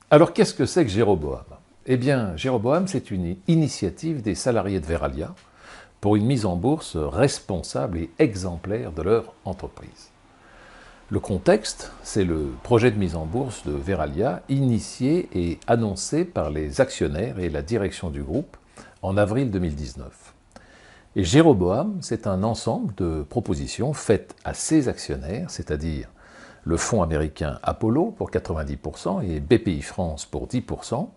Alors qu'est-ce que c'est que Jéroboam? Eh bien, Jéroboam, c'est une initiative des salariés de Veralia pour une mise en bourse responsable et exemplaire de leur entreprise. Le contexte, c'est le projet de mise en bourse de Veralia, initié et annoncé par les actionnaires et la direction du groupe en avril 2019. Et Jéroboam, c'est un ensemble de propositions faites à ces actionnaires, c'est-à-dire le fonds américain Apollo pour 90% et BPI France pour 10%,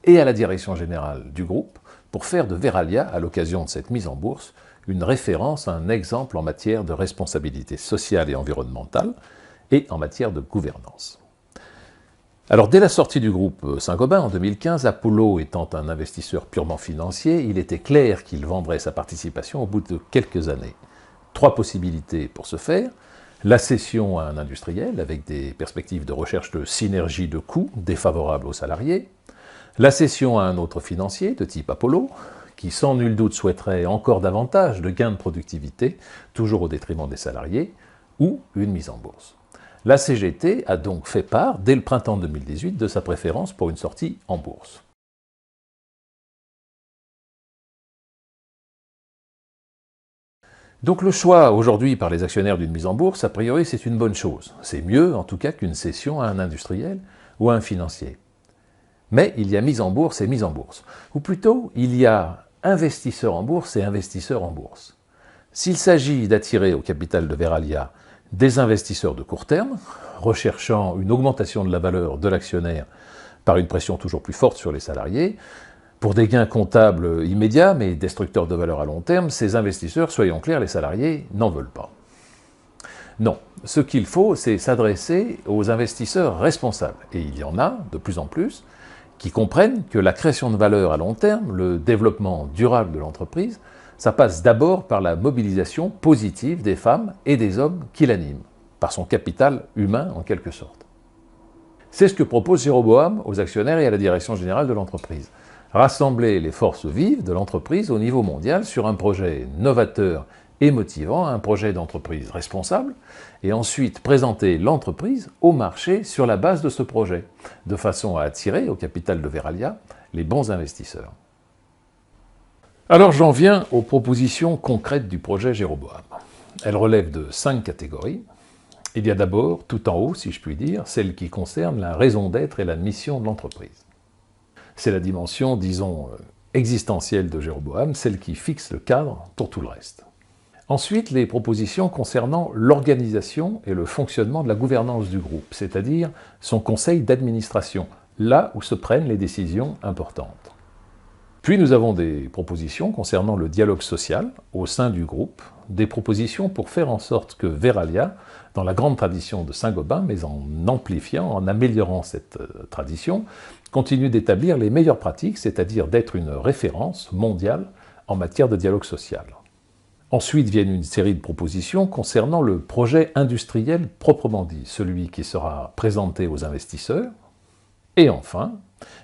et à la direction générale du groupe pour faire de Veralia, à l'occasion de cette mise en bourse, une référence, un exemple en matière de responsabilité sociale et environnementale et en matière de gouvernance. Alors, dès la sortie du groupe Saint-Gobain en 2015, Apollo étant un investisseur purement financier, il était clair qu'il vendrait sa participation au bout de quelques années. 3 possibilités pour ce faire: la cession à un industriel avec des perspectives de recherche de synergie de coûts défavorables aux salariés, la cession à un autre financier de type Apollo, qui sans nul doute souhaiterait encore davantage de gains de productivité, toujours au détriment des salariés, ou une mise en bourse. La CGT a donc fait part, dès le printemps 2018, de sa préférence pour une sortie en bourse. Donc le choix aujourd'hui par les actionnaires d'une mise en bourse, a priori, c'est une bonne chose. C'est mieux, en tout cas, qu'une cession à un industriel ou à un financier. Mais il y a mise en bourse et mise en bourse. Ou plutôt, il y a investisseurs en bourse et investisseurs en bourse. S'il s'agit d'attirer au capital de Veralia des investisseurs de court terme, recherchant une augmentation de la valeur de l'actionnaire par une pression toujours plus forte sur les salariés, pour des gains comptables immédiats mais destructeurs de valeur à long terme, ces investisseurs, soyons clairs, les salariés n'en veulent pas. Non, ce qu'il faut, c'est s'adresser aux investisseurs responsables. Et il y en a de plus en plus qui comprennent que la création de valeur à long terme, le développement durable de l'entreprise, ça passe d'abord par la mobilisation positive des femmes et des hommes qui l'animent, par son capital humain en quelque sorte. C'est ce que propose Jéroboam aux actionnaires et à la direction générale de l'entreprise. Rassembler les forces vives de l'entreprise au niveau mondial sur un projet novateur et motivant, un projet d'entreprise responsable, et ensuite présenter l'entreprise au marché sur la base de ce projet, de façon à attirer au capital de Veralia les bons investisseurs. Alors j'en viens aux propositions concrètes du projet Jéroboam. Elles relèvent de 5 catégories. Il y a d'abord, tout en haut, si je puis dire, celle qui concerne la raison d'être et la mission de l'entreprise. C'est la dimension, disons, existentielle de Jéroboam, celle qui fixe le cadre pour tout le reste. Ensuite, les propositions concernant l'organisation et le fonctionnement de la gouvernance du groupe, c'est-à-dire son conseil d'administration, là où se prennent les décisions importantes. Puis nous avons des propositions concernant le dialogue social au sein du groupe, des propositions pour faire en sorte que Veralia, dans la grande tradition de Saint-Gobain, mais en amplifiant, en améliorant cette tradition, continue d'établir les meilleures pratiques, c'est-à-dire d'être une référence mondiale en matière de dialogue social. Ensuite viennent une série de propositions concernant le projet industriel proprement dit, celui qui sera présenté aux investisseurs. Et enfin,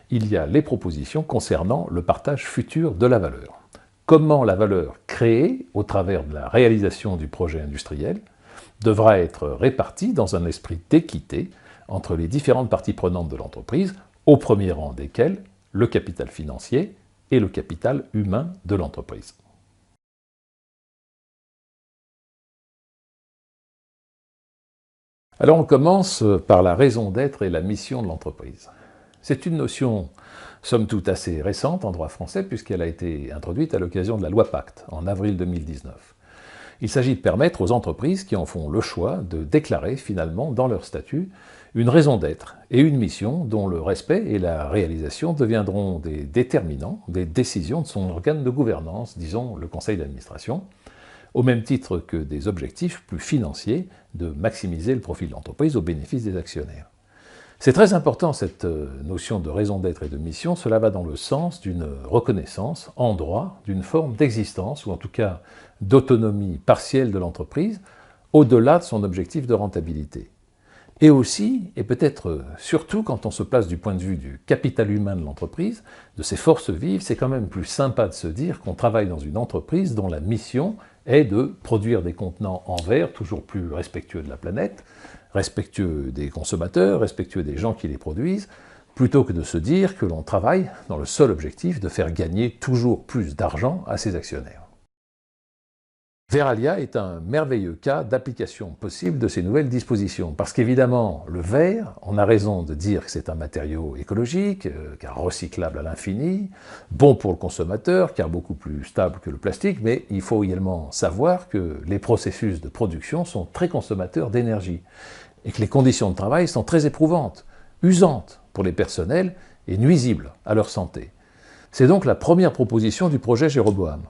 il y a les propositions concernant le partage futur de la valeur. Comment la valeur créée au travers de la réalisation du projet industriel devra être répartie dans un esprit d'équité entre les différentes parties prenantes de l'entreprise, au premier rang desquelles le capital financier et le capital humain de l'entreprise. Alors on commence par la raison d'être et la mission de l'entreprise. C'est une notion, somme toute, assez récente en droit français puisqu'elle a été introduite à l'occasion de la loi Pacte en avril 2019. Il s'agit de permettre aux entreprises qui en font le choix de déclarer finalement dans leur statut une raison d'être et une mission dont le respect et la réalisation deviendront des déterminants des décisions de son organe de gouvernance, disons le conseil d'administration, au même titre que des objectifs plus financiers de maximiser le profit de l'entreprise au bénéfice des actionnaires. C'est très important cette notion de raison d'être et de mission, cela va dans le sens d'une reconnaissance en droit d'une forme d'existence, ou en tout cas d'autonomie partielle de l'entreprise, au-delà de son objectif de rentabilité. Et aussi, et peut-être surtout quand on se place du point de vue du capital humain de l'entreprise, de ses forces vives, c'est quand même plus sympa de se dire qu'on travaille dans une entreprise dont la mission est de produire des contenants en verre toujours plus respectueux de la planète, respectueux des consommateurs, respectueux des gens qui les produisent, plutôt que de se dire que l'on travaille dans le seul objectif de faire gagner toujours plus d'argent à ses actionnaires. Verallia est un merveilleux cas d'application possible de ces nouvelles dispositions, parce qu'évidemment, le verre, on a raison de dire que c'est un matériau écologique, car recyclable à l'infini, bon pour le consommateur, car beaucoup plus stable que le plastique, mais il faut également savoir que les processus de production sont très consommateurs d'énergie, et que les conditions de travail sont très éprouvantes, usantes pour les personnels et nuisibles à leur santé. C'est donc la première proposition du projet Jéroboam.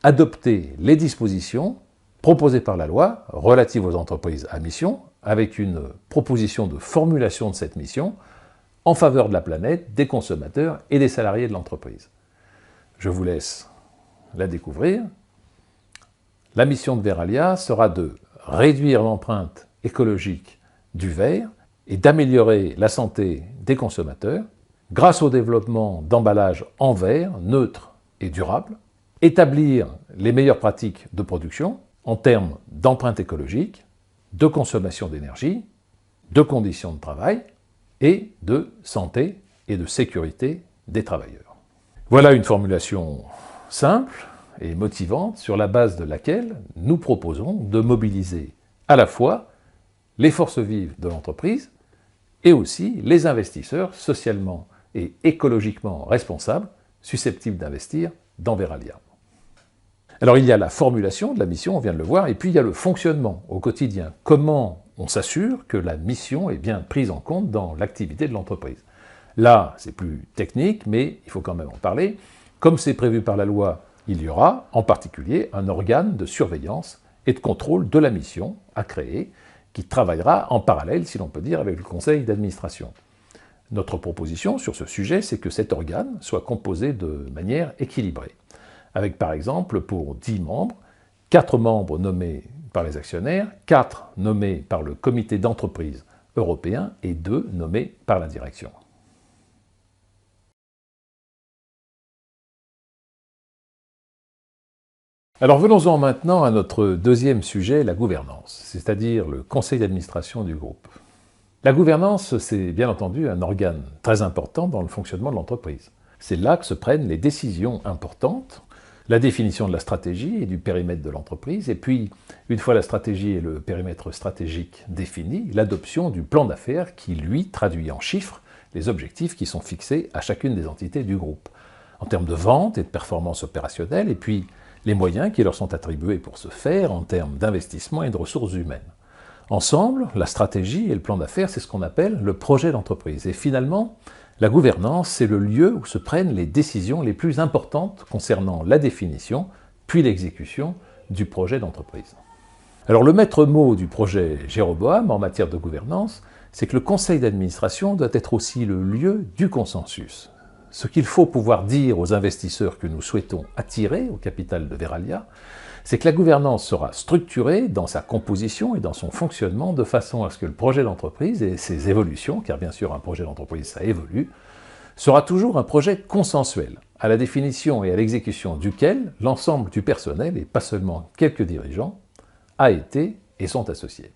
Adopter les dispositions proposées par la loi relatives aux entreprises à mission, avec une proposition de formulation de cette mission en faveur de la planète, des consommateurs et des salariés de l'entreprise. Je vous laisse la découvrir. La mission de Verallia sera de réduire l'empreinte écologique du verre et d'améliorer la santé des consommateurs grâce au développement d'emballages en verre neutres et durables, établir les meilleures pratiques de production en termes d'empreinte écologique, de consommation d'énergie, de conditions de travail et de santé et de sécurité des travailleurs. Voilà une formulation simple et motivante sur la base de laquelle nous proposons de mobiliser à la fois les forces vives de l'entreprise et aussi les investisseurs socialement et écologiquement responsables susceptibles d'investir dans Verallia. Alors il y a la formulation de la mission, on vient de le voir, et puis il y a le fonctionnement au quotidien. Comment on s'assure que la mission est bien prise en compte dans l'activité de l'entreprise. Là, c'est plus technique, mais il faut quand même en parler. Comme c'est prévu par la loi, il y aura en particulier un organe de surveillance et de contrôle de la mission à créer, qui travaillera en parallèle, si l'on peut dire, avec le conseil d'administration. Notre proposition sur ce sujet, c'est que cet organe soit composé de manière équilibrée, avec par exemple pour 10 membres, 4 membres nommés par les actionnaires, 4 nommés par le comité d'entreprise européen et 2 nommés par la direction. Alors venons-en maintenant à notre deuxième sujet, la gouvernance, c'est-à-dire le conseil d'administration du groupe. La gouvernance, c'est bien entendu un organe très important dans le fonctionnement de l'entreprise. C'est là que se prennent les décisions importantes, la définition de la stratégie et du périmètre de l'entreprise, et puis, une fois la stratégie et le périmètre stratégique définis, l'adoption du plan d'affaires qui, lui, traduit en chiffres les objectifs qui sont fixés à chacune des entités du groupe, en termes de vente et de performance opérationnelle, et puis les moyens qui leur sont attribués pour ce faire en termes d'investissement et de ressources humaines. Ensemble, la stratégie et le plan d'affaires, c'est ce qu'on appelle le projet d'entreprise. Et finalement, la gouvernance, c'est le lieu où se prennent les décisions les plus importantes concernant la définition, puis l'exécution du projet d'entreprise. Alors le maître mot du projet Jéroboam en matière de gouvernance, c'est que le conseil d'administration doit être aussi le lieu du consensus. Ce qu'il faut pouvoir dire aux investisseurs que nous souhaitons attirer au capital de Verallia, c'est que la gouvernance sera structurée dans sa composition et dans son fonctionnement de façon à ce que le projet d'entreprise et ses évolutions, car bien sûr un projet d'entreprise ça évolue, sera toujours un projet consensuel, à la définition et à l'exécution duquel l'ensemble du personnel, et pas seulement quelques dirigeants, a été et sont associés.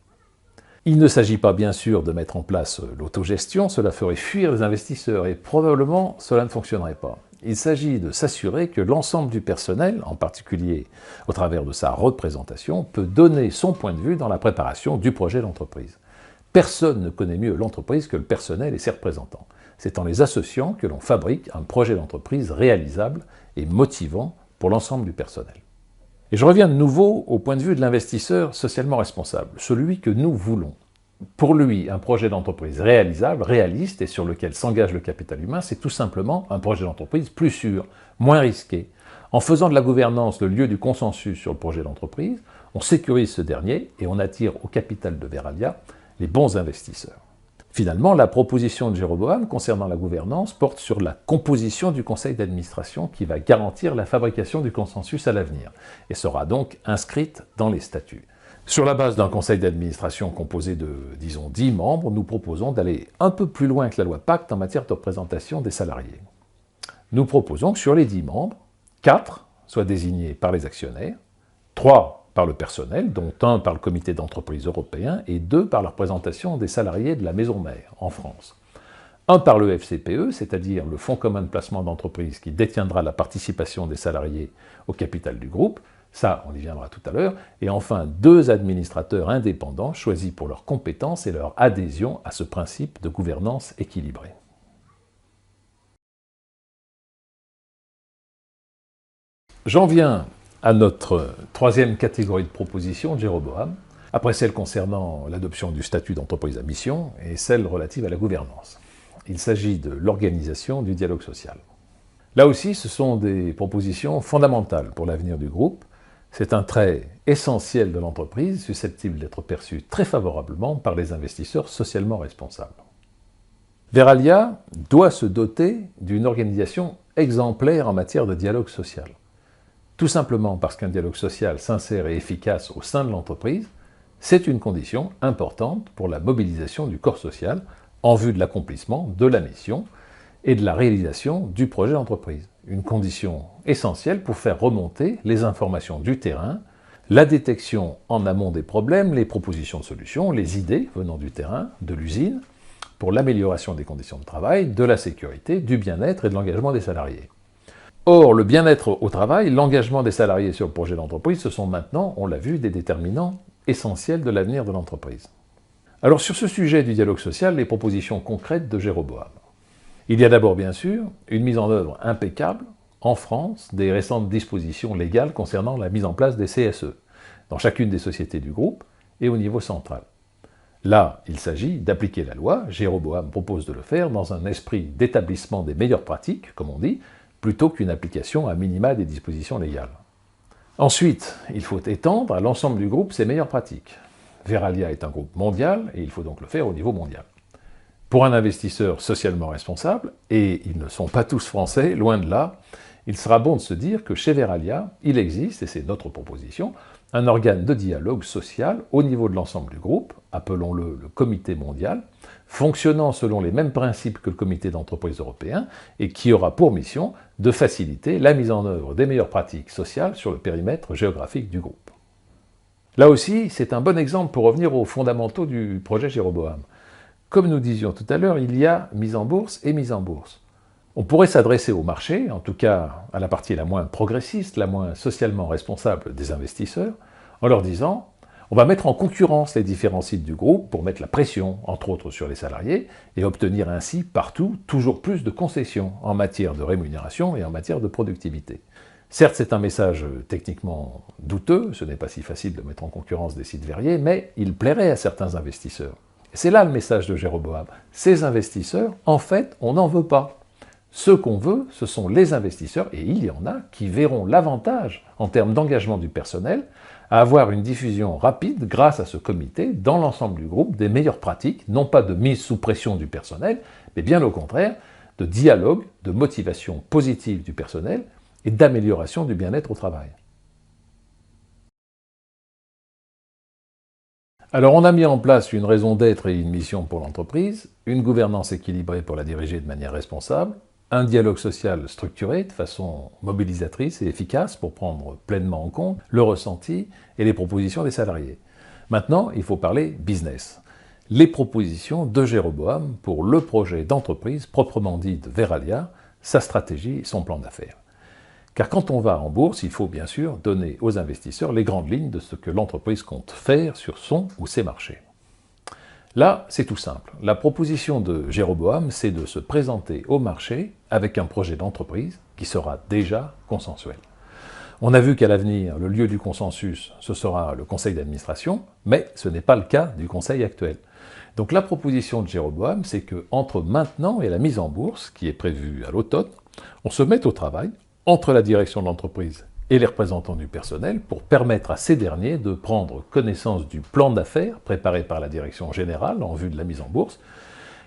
Il ne s'agit pas bien sûr de mettre en place l'autogestion, cela ferait fuir les investisseurs et probablement cela ne fonctionnerait pas. Il s'agit de s'assurer que l'ensemble du personnel, en particulier au travers de sa représentation, peut donner son point de vue dans la préparation du projet d'entreprise. Personne ne connaît mieux l'entreprise que le personnel et ses représentants. C'est en les associant que l'on fabrique un projet d'entreprise réalisable et motivant pour l'ensemble du personnel. Et je reviens de nouveau au point de vue de l'investisseur socialement responsable, celui que nous voulons. Pour lui, un projet d'entreprise réalisable, réaliste et sur lequel s'engage le capital humain, c'est tout simplement un projet d'entreprise plus sûr, moins risqué. En faisant de la gouvernance le lieu du consensus sur le projet d'entreprise, on sécurise ce dernier et on attire au capital de Verallia les bons investisseurs. Finalement, la proposition de Jéroboam concernant la gouvernance porte sur la composition du conseil d'administration qui va garantir la fabrication du consensus à l'avenir et sera donc inscrite dans les statuts. Sur la base d'un conseil d'administration composé de, disons, 10 membres, nous proposons d'aller un peu plus loin que la loi Pacte en matière de représentation des salariés. Nous proposons que sur les 10 membres, 4 soient désignés par les actionnaires, 3 par le personnel, dont 1 par le comité d'entreprise européen et 2 par la représentation des salariés de la maison mère en France. Un par le FCPE, c'est-à-dire le Fonds commun de placement d'entreprise qui détiendra la participation des salariés au capital du groupe, ça on y viendra tout à l'heure, et enfin 2 administrateurs indépendants choisis pour leurs compétences et leur adhésion à ce principe de gouvernance équilibrée. J'en viens à notre 3e catégorie de propositions de Jéroboam, après celle concernant l'adoption du statut d'entreprise à mission et celle relative à la gouvernance. Il s'agit de l'organisation du dialogue social. Là aussi, ce sont des propositions fondamentales pour l'avenir du groupe. C'est un trait essentiel de l'entreprise, susceptible d'être perçu très favorablement par les investisseurs socialement responsables. Veralia doit se doter d'une organisation exemplaire en matière de dialogue social. Tout simplement parce qu'un dialogue social sincère et efficace au sein de l'entreprise, c'est une condition importante pour la mobilisation du corps social en vue de l'accomplissement de la mission et de la réalisation du projet d'entreprise. Une condition essentielle pour faire remonter les informations du terrain, la détection en amont des problèmes, les propositions de solutions, les idées venant du terrain, de l'usine, pour l'amélioration des conditions de travail, de la sécurité, du bien-être et de l'engagement des salariés. Or, le bien-être au travail, l'engagement des salariés sur le projet d'entreprise, ce sont maintenant, on l'a vu, des déterminants essentiels de l'avenir de l'entreprise. Alors sur ce sujet du dialogue social, les propositions concrètes de Jéroboam. Il y a d'abord bien sûr une mise en œuvre impeccable, en France, des récentes dispositions légales concernant la mise en place des CSE, dans chacune des sociétés du groupe et au niveau central. Là, il s'agit d'appliquer la loi, Jéroboam propose de le faire dans un esprit d'établissement des meilleures pratiques, comme on dit, plutôt qu'une application à minima des dispositions légales. Ensuite, il faut étendre à l'ensemble du groupe ces meilleures pratiques. Veralia est un groupe mondial et il faut donc le faire au niveau mondial. Pour un investisseur socialement responsable, et ils ne sont pas tous français, loin de là, il sera bon de se dire que chez Veralia, il existe, et c'est notre proposition, un organe de dialogue social au niveau de l'ensemble du groupe, appelons-le le comité mondial, fonctionnant selon les mêmes principes que le comité d'entreprise européen et qui aura pour mission de faciliter la mise en œuvre des meilleures pratiques sociales sur le périmètre géographique du groupe. Là aussi, c'est un bon exemple pour revenir aux fondamentaux du projet Jéroboam. Comme nous disions tout à l'heure, il y a mise en bourse et mise en bourse. On pourrait s'adresser au marché, en tout cas à la partie la moins progressiste, la moins socialement responsable des investisseurs, en leur disant on va mettre en concurrence les différents sites du groupe pour mettre la pression, entre autres sur les salariés, et obtenir ainsi partout toujours plus de concessions en matière de rémunération et en matière de productivité. Certes, c'est un message techniquement douteux, ce n'est pas si facile de mettre en concurrence des sites verriers, mais il plairait à certains investisseurs. C'est là le message de Jéroboam. Ces investisseurs, en fait, on n'en veut pas. Ce qu'on veut, ce sont les investisseurs, et il y en a, qui verront l'avantage, en termes d'engagement du personnel, à avoir une diffusion rapide, grâce à ce comité, dans l'ensemble du groupe, des meilleures pratiques, non pas de mise sous pression du personnel, mais bien au contraire, de dialogue, de motivation positive du personnel, et d'amélioration du bien-être au travail. Alors on a mis en place une raison d'être et une mission pour l'entreprise, une gouvernance équilibrée pour la diriger de manière responsable, un dialogue social structuré de façon mobilisatrice et efficace pour prendre pleinement en compte le ressenti et les propositions des salariés. Maintenant, il faut parler business. Les propositions de Jéroboam pour le projet d'entreprise proprement dit de Veralia, sa stratégie et son plan d'affaires. Car quand on va en bourse, il faut bien sûr donner aux investisseurs les grandes lignes de ce que l'entreprise compte faire sur son ou ses marchés. Là, c'est tout simple. La proposition de Jéroboam, c'est de se présenter au marché avec un projet d'entreprise qui sera déjà consensuel. On a vu qu'à l'avenir, le lieu du consensus, ce sera le conseil d'administration, mais ce n'est pas le cas du conseil actuel. Donc la proposition de Jéroboam, c'est qu'entre maintenant et la mise en bourse, qui est prévue à l'automne, on se mette au travail entre la direction de l'entreprise et les représentants du personnel pour permettre à ces derniers de prendre connaissance du plan d'affaires préparé par la direction générale en vue de la mise en bourse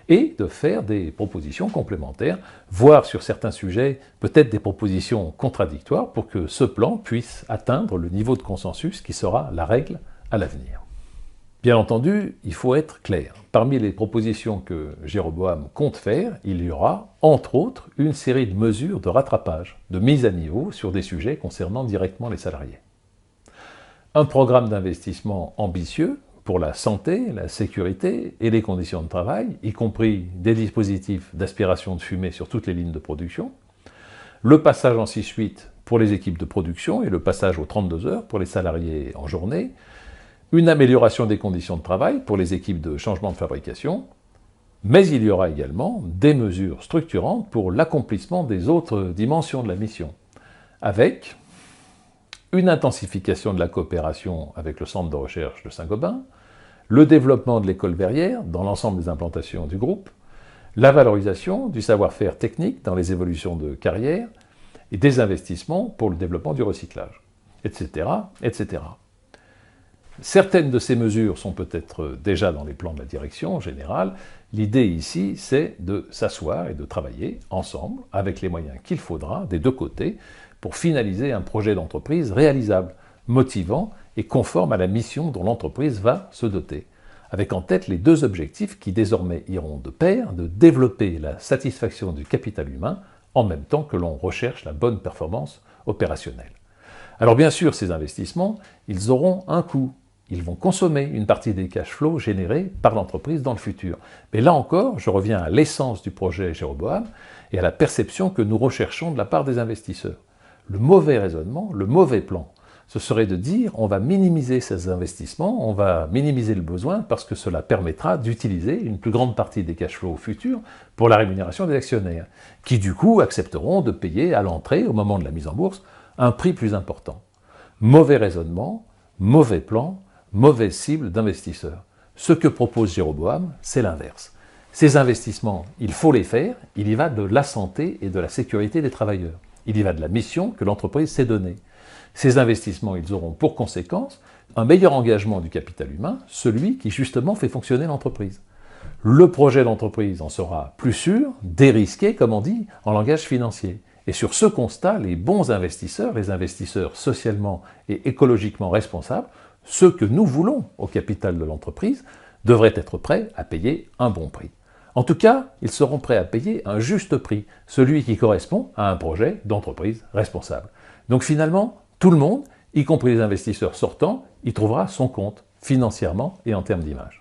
et de faire des propositions complémentaires, voire sur certains sujets peut-être des propositions contradictoires pour que ce plan puisse atteindre le niveau de consensus qui sera la règle à l'avenir. Bien entendu, il faut être clair. Parmi les propositions que Jéroboam compte faire, il y aura, entre autres, une série de mesures de rattrapage, de mise à niveau sur des sujets concernant directement les salariés. Un programme d'investissement ambitieux pour la santé, la sécurité et les conditions de travail, y compris des dispositifs d'aspiration de fumée sur toutes les lignes de production, le passage en 6/8 pour les équipes de production et le passage aux 32 heures pour les salariés en journée, une amélioration des conditions de travail pour les équipes de changement de fabrication, mais il y aura également des mesures structurantes pour l'accomplissement des autres dimensions de la mission, avec une intensification de la coopération avec le centre de recherche de Saint-Gobain, le développement de l'école verrière dans l'ensemble des implantations du groupe, la valorisation du savoir-faire technique dans les évolutions de carrière et des investissements pour le développement du recyclage, etc., etc. Certaines de ces mesures sont peut-être déjà dans les plans de la direction générale. L'idée ici, c'est de s'asseoir et de travailler ensemble avec les moyens qu'il faudra des deux côtés pour finaliser un projet d'entreprise réalisable, motivant et conforme à la mission dont l'entreprise va se doter, avec en tête les deux objectifs qui désormais iront de pair, de développer la satisfaction du capital humain en même temps que l'on recherche la bonne performance opérationnelle. Alors bien sûr, ces investissements, ils auront un coût. Ils vont consommer une partie des cash flows générés par l'entreprise dans le futur. Mais là encore, je reviens à l'essence du projet Jéroboam et à la perception que nous recherchons de la part des investisseurs. Le mauvais raisonnement, le mauvais plan, ce serait de dire on va minimiser ces investissements, on va minimiser le besoin parce que cela permettra d'utiliser une plus grande partie des cash flows futurs pour la rémunération des actionnaires, qui du coup accepteront de payer à l'entrée, au moment de la mise en bourse, un prix plus important. Mauvais raisonnement, mauvais plan, mauvaise cible d'investisseurs. Ce que propose Jéroboam, c'est l'inverse. Ces investissements, il faut les faire, il y va de la santé et de la sécurité des travailleurs. Il y va de la mission que l'entreprise s'est donnée. Ces investissements, ils auront pour conséquence un meilleur engagement du capital humain, celui qui justement fait fonctionner l'entreprise. Le projet d'entreprise en sera plus sûr, dérisqué, comme on dit, en langage financier. Et sur ce constat, les bons investisseurs, les investisseurs socialement et écologiquement responsables, ceux que nous voulons au capital de l'entreprise, devraient être prêts à payer un bon prix. En tout cas, ils seront prêts à payer un juste prix, celui qui correspond à un projet d'entreprise responsable. Donc finalement, tout le monde, y compris les investisseurs sortants, y trouvera son compte, financièrement et en termes d'image.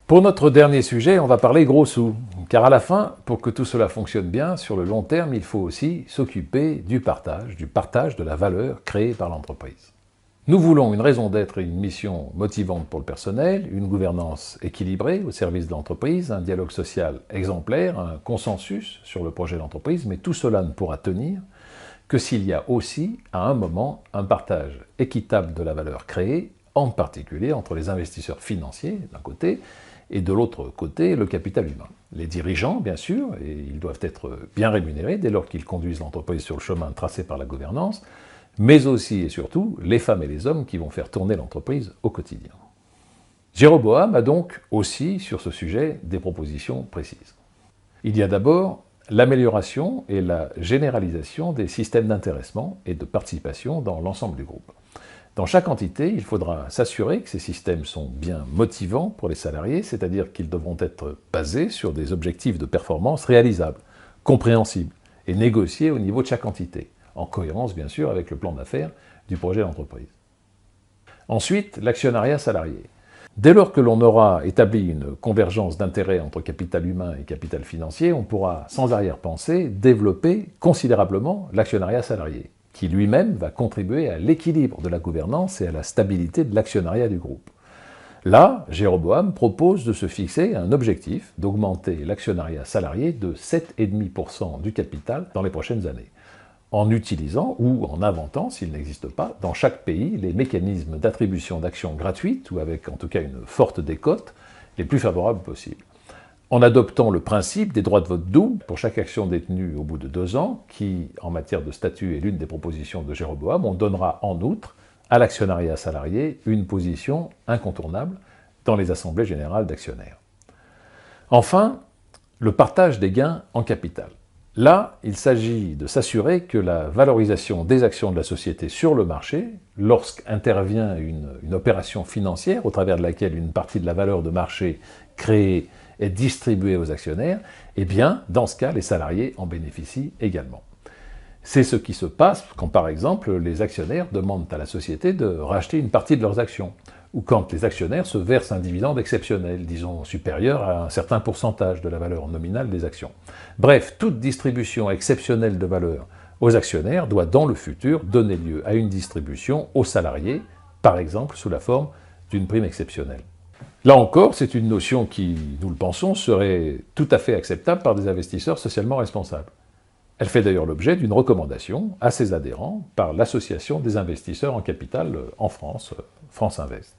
Pour notre dernier sujet, on va parler gros sous, car à la fin, pour que tout cela fonctionne bien, sur le long terme, il faut aussi s'occuper du partage de la valeur créée par l'entreprise. Nous voulons une raison d'être et une mission motivante pour le personnel, une gouvernance équilibrée au service de l'entreprise, un dialogue social exemplaire, un consensus sur le projet d'entreprise, mais tout cela ne pourra tenir que s'il y a aussi, à un moment, un partage équitable de la valeur créée, en particulier entre les investisseurs financiers, d'un côté, et de l'autre côté, le capital humain. Les dirigeants, bien sûr, et ils doivent être bien rémunérés dès lors qu'ils conduisent l'entreprise sur le chemin tracé par la gouvernance, mais aussi et surtout les femmes et les hommes qui vont faire tourner l'entreprise au quotidien. Jéroboam a donc aussi, sur ce sujet, des propositions précises. Il y a d'abord l'amélioration et la généralisation des systèmes d'intéressement et de participation dans l'ensemble du groupe. Dans chaque entité, il faudra s'assurer que ces systèmes sont bien motivants pour les salariés, c'est-à-dire qu'ils devront être basés sur des objectifs de performance réalisables, compréhensibles et négociés au niveau de chaque entité, en cohérence bien sûr avec le plan d'affaires du projet d'entreprise. Ensuite, l'actionnariat salarié. Dès lors que l'on aura établi une convergence d'intérêts entre capital humain et capital financier, on pourra sans arrière-pensée développer considérablement l'actionnariat salarié, qui lui-même va contribuer à l'équilibre de la gouvernance et à la stabilité de l'actionnariat du groupe. Là, Jéroboam propose de se fixer un objectif d'augmenter l'actionnariat salarié de 7,5% du capital dans les prochaines années, en utilisant ou en inventant, s'il n'existe pas, dans chaque pays, les mécanismes d'attribution d'actions gratuites ou avec en tout cas une forte décote, les plus favorables possibles. En adoptant le principe des droits de vote double pour chaque action détenue au bout de 2 ans, qui, en matière de statut, est l'une des propositions de Jéroboam, on donnera en outre à l'actionnariat salarié une position incontournable dans les assemblées générales d'actionnaires. Enfin, le partage des gains en capital. Là, il s'agit de s'assurer que la valorisation des actions de la société sur le marché, lorsqu'intervient une opération financière au travers de laquelle une partie de la valeur de marché créée est distribuée aux actionnaires, eh bien, dans ce cas, les salariés en bénéficient également. C'est ce qui se passe quand, par exemple, les actionnaires demandent à la société de racheter une partie de leurs actions, ou quand les actionnaires se versent un dividende exceptionnel, disons supérieur à un certain pourcentage de la valeur nominale des actions. Bref, toute distribution exceptionnelle de valeur aux actionnaires doit dans le futur donner lieu à une distribution aux salariés, par exemple sous la forme d'une prime exceptionnelle. Là encore, c'est une notion qui, nous le pensons, serait tout à fait acceptable par des investisseurs socialement responsables. Elle fait d'ailleurs l'objet d'une recommandation à ses adhérents par l'Association des investisseurs en capital en France, France Invest.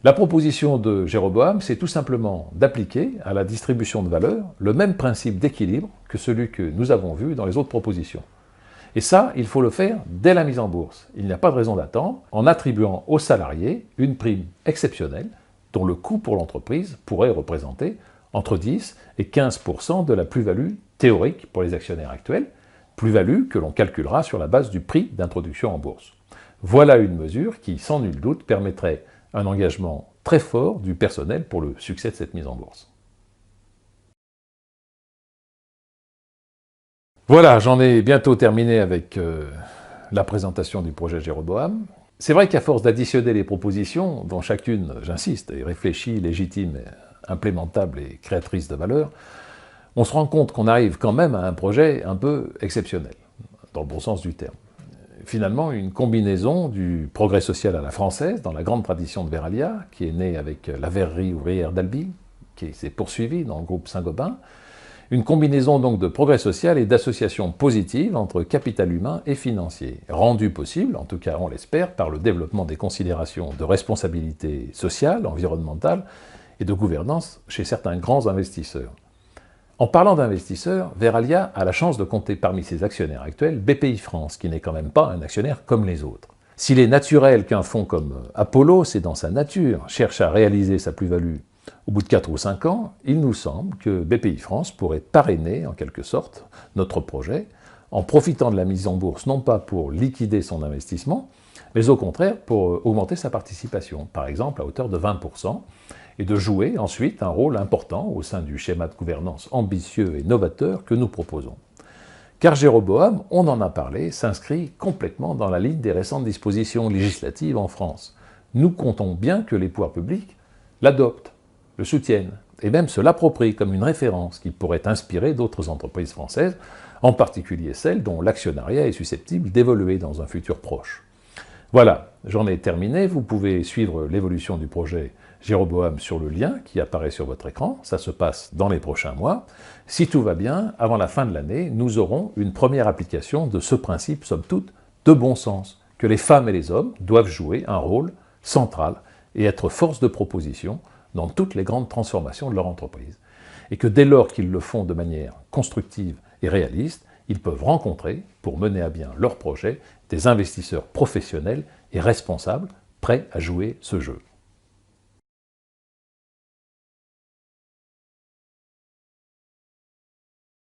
La proposition de Jéroboam, c'est tout simplement d'appliquer à la distribution de valeur le même principe d'équilibre que celui que nous avons vu dans les autres propositions. Et ça, il faut le faire dès la mise en bourse. Il n'y a pas de raison d'attendre, en attribuant aux salariés une prime exceptionnelle dont le coût pour l'entreprise pourrait représenter entre 10 et 15% de la plus-value théorique pour les actionnaires actuels, plus-value que l'on calculera sur la base du prix d'introduction en bourse. Voilà une mesure qui, sans nul doute, permettrait un engagement très fort du personnel pour le succès de cette mise en bourse. Voilà, j'en ai bientôt terminé avec la présentation du projet Jéroboam. C'est vrai qu'à force d'additionner les propositions, dont chacune, j'insiste, est réfléchie, légitime, implémentable et créatrice de valeur, on se rend compte qu'on arrive quand même à un projet un peu exceptionnel, dans le bon sens du terme. Finalement, une combinaison du progrès social à la française, dans la grande tradition de Verallia, qui est née avec la verrerie ouvrière d'Albi, qui s'est poursuivie dans le groupe Saint-Gobain, une combinaison donc de progrès social et d'associations positives entre capital humain et financier, rendue possible, en tout cas on l'espère, par le développement des considérations de responsabilité sociale, environnementale et de gouvernance chez certains grands investisseurs. En parlant d'investisseurs, Verallia a la chance de compter parmi ses actionnaires actuels Bpifrance, qui n'est quand même pas un actionnaire comme les autres. S'il est naturel qu'un fonds comme Apollo, c'est dans sa nature, cherche à réaliser sa plus-value au bout de 4 ou 5 ans, il nous semble que Bpifrance pourrait parrainer, en quelque sorte, notre projet, en profitant de la mise en bourse, non pas pour liquider son investissement, mais au contraire pour augmenter sa participation, par exemple à hauteur de 20%, et de jouer ensuite un rôle important au sein du schéma de gouvernance ambitieux et novateur que nous proposons. Car Jéroboam, on en a parlé, s'inscrit complètement dans la ligne des récentes dispositions législatives en France. Nous comptons bien que les pouvoirs publics l'adoptent, le soutiennent, et même se l'approprient comme une référence qui pourrait inspirer d'autres entreprises françaises, en particulier celles dont l'actionnariat est susceptible d'évoluer dans un futur proche. Voilà, j'en ai terminé, vous pouvez suivre l'évolution du projet Jéroboam sur le lien qui apparaît sur votre écran, ça se passe dans les prochains mois. Si tout va bien, avant la fin de l'année, nous aurons une première application de ce principe, somme toute, de bon sens, que les femmes et les hommes doivent jouer un rôle central et être force de proposition dans toutes les grandes transformations de leur entreprise. Et que dès lors qu'ils le font de manière constructive et réaliste, ils peuvent rencontrer, pour mener à bien leur projet, des investisseurs professionnels et responsables prêts à jouer ce jeu.